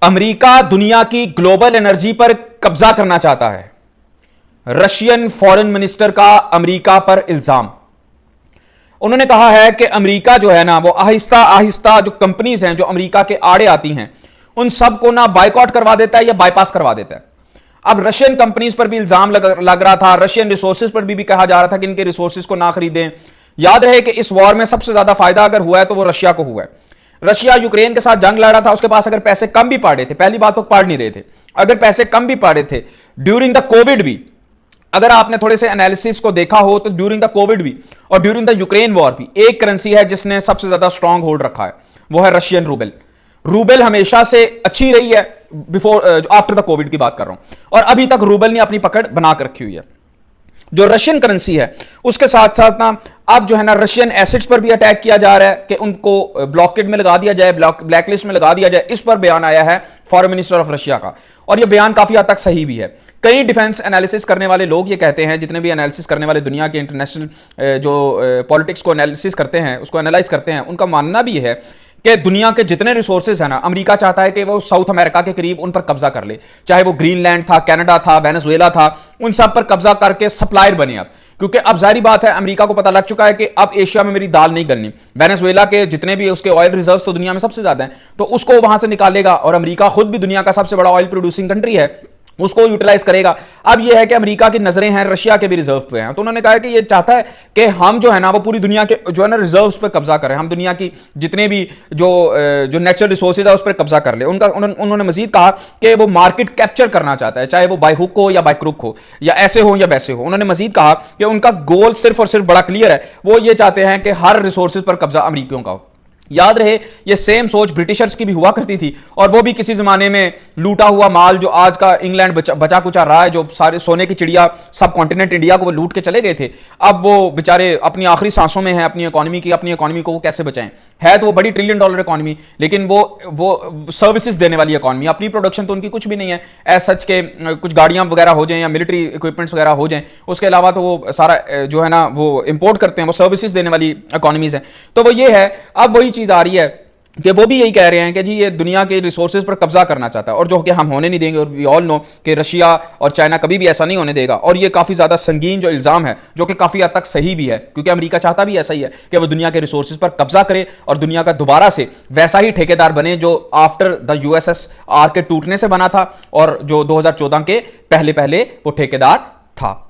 America दुनिया की global energy पर कब्जा करना चाहता है। रशियन फॉरेन मिनिस्टर का अमेरिका पर इल्जाम। उन्होंने कहा है कि अमेरिका जो है ना वो आहिस्ता आहिस्ता जो कंपनीज हैं जो अमेरिका के आड़े आती हैं उन सब को ना बायकॉट करवा देता है या बाईपास करवा देता है। अब रशियन कंपनीज पर भी इल्जाम लग रहा था, रशियन रिसोर्सेज पर भी कहा जा रहा था कि इनके रिसोर्सेज को ना खरीदें। याद रहे कि इस वॉर में सबसे ज्यादा फायदा अगर हुआ है तो वो रशिया को हुआ है। रशिया यूक्रेन के साथ जंग लड़ा था, उसके पास अगर पैसे कम भी पड़े थे, पहली बात तो पड़ नहीं रहे थे, अगर पैसे कम भी पड़े थे ड्यूरिंग द कोविड भी, अगर आपने थोड़े से एनालिसिस को देखा हो तो ड्यूरिंग द कोविड भी और ड्यूरिंग द यूक्रेन वॉर भी एक करेंसी है जिसने सबसे ज्यादा स्ट्रांग होल्ड रखा है, वो है रशियन रूबल। रूबल हमेशा से अच्छी रही है, बिफोर आफ्टर द कोविड की बात कर रहा हूं, और अभी तक रूबल ने अपनी पकड़ बना कर रखी हुई है। जो रशियन करेंसी है उसके साथ साथ ना अब जो है ना रशियन एसेट्स पर भी अटैक किया जा रहा है कि उनको ब्लॉकेड में लगा दिया जाए, ब्लैकलिस्ट में लगा दिया जाए। इस पर बयान आया है फॉरेन मिनिस्टर ऑफ रशिया का, और यह बयान काफी हद तक सही भी है। कई डिफेंस एनालिसिस करने वाले लोग ये कहते हैं, जितने भी एनालिसिस करने वाले दुनिया के इंटरनेशनल जो पॉलिटिक्स को एनालिसिस करते हैं, उसको एनालाइज करते हैं, उनका मानना भी है कि दुनिया के जितने रिसोर्सेज हैं ना, अमेरिका चाहता है कि वो साउथ अमेरिका के करीब उन पर कब्जा कर ले, चाहे वो ग्रीनलैंड था, कनाडा था, वेनेजुएला था, उन सब पर कब्जा करके सप्लायर बने। अब क्योंकि अब जाहिर बात है अमेरिका को पता लग चुका है कि अब एशिया में मेरी दाल नहीं गलनी। वेनेजुएला के जितने भी उसके ऑयल रिजर्व्स तो दुनिया में सबसे ज्यादा हैं, तो उसको वहां से निकालेगा, और अमेरिका खुद भी दुनिया का सबसे बड़ा ऑयल प्रोड्यूसिंग कंट्री है, उसको यूटिलाइज करेगा। अब यह है कि अमेरिका की नजरें हैं रशिया के भी रिजर्व पे हैं, तो उन्होंने कहा कि ये चाहता है कि हम जो है ना वो पूरी दुनिया के जो है ना रिजर्व्स पे कब्जा करें, हम दुनिया की जितने भी जो नेचुरल रिसोर्सेज है उस पर कब्जा कर ले। उन्होंने मजीद कहा कि वो मार्केट कैप्चर करना चाहता है, चाहे वो बाय हुक हो या बाय क्रुक हो, या ऐसे हो या वैसे हो। उन्होंने मजीद कहा कि उनका गोल सिर्फ और सिर्फ बड़ा क्लियर है, वो ये चाहते हैं कि हर रिसोर्सेज पर कब्जा अमेरिकियों का हो। याद रहे ये सेम सोच ब्रिटिशर्स की भी हुआ करती थी, और वो भी किसी जमाने में लूटा हुआ माल जो आज का इंग्लैंड बचा कुचा रहा है, जो सारे सोने की चिड़िया सब कॉन्टिनेंट इंडिया को वो लूट के चले गए थे, अब वो बेचारे अपनी आखिरी सांसों में हैं अपनी इकोनॉमी को वो कैसे बचाएं। है तो वो बड़ी $1 ट्रिलियन इकोनॉमी, लेकिन वो सर्विसेज देने वाली इकोनॉमी, अपनी प्रोडक्शन तो उनकी कुछ भी नहीं है। एज सच के कुछ गाड़ियां वगैरह हो जाएं या मिलिट्री इक्विपमेंट्स वगैरह हो जाएं, उसके अलावा तो वो सारा जो है ना वो इंपोर्ट करते हैं, वो सर्विसेज देने वाली इकोनॉमीज हैं। तो वो ये है, अब वही चीज आ रही है कि वो भी यही कह रहे हैं कि जी ये दुनिया के रिसोर्सेज पर कब्जा करना चाहता है, और जो कि हम होने नहीं देंगे। और वी ऑल नो कि रशिया और चाइना कभी भी ऐसा नहीं होने देगा, और ये काफी ज्यादा संगीन जो इल्जाम है, जो कि काफी हद तक सही भी है, क्योंकि अमेरिका चाहता भी ऐसा ही है कि वो दुनिया के रिसोर्सेज पर कब्जा करे और दुनिया का दोबारा से वैसा ही ठेकेदार बने जो आफ्टर द USSR के टूटने से बना था, और जो 2014 के पहले वो ठेकेदार था।